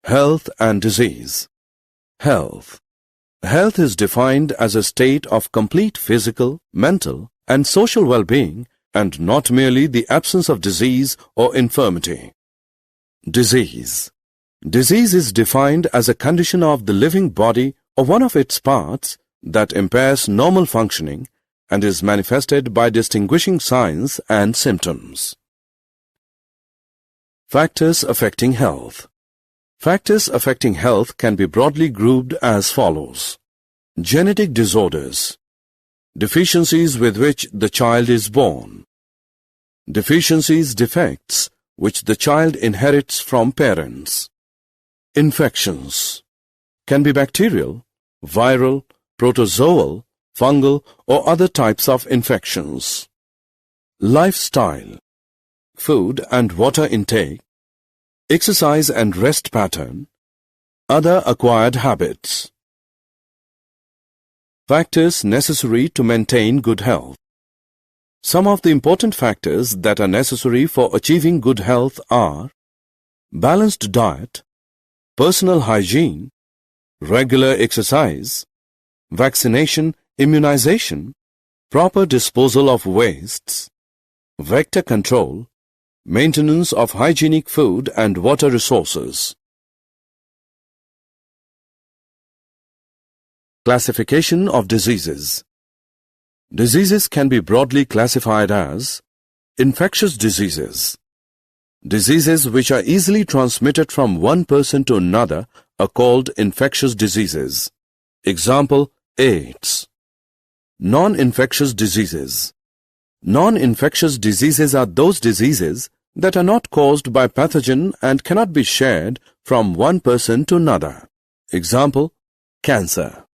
Health and disease. Health. Health is defined as a state of complete physical, mental, and social well-being, and not merely the absence of disease or infirmity. Disease. Disease is defined as a condition of the living body or one of its parts that impairs normal functioning and is manifested by distinguishing signs and symptoms. Factors affecting health. Factors affecting health can be broadly grouped as follows. Genetic disorders. Deficiencies with which the child is born. Deficiencies, defects, which the child inherits from parents. Infections. Can be bacterial, viral, protozoal, fungal, or other types of infections. Lifestyle. Food and water intake. Exercise and rest pattern. Other acquired habits. Factors necessary to maintain good health. Some of the important factors that are necessary for achieving good health are balanced diet, personal hygiene, regular exercise, vaccination, immunization, proper disposal of wastes, vector control, maintenance of hygienic food and water resources. Classification of diseases. Diseases can be broadly classified as infectious diseases. Diseases which are easily transmitted from one person to another are called infectious diseases. Example, AIDS. Non-infectious diseases. Non-infectious diseases are those diseases that are not caused by pathogen and cannot be shared from one person to another. Example, cancer.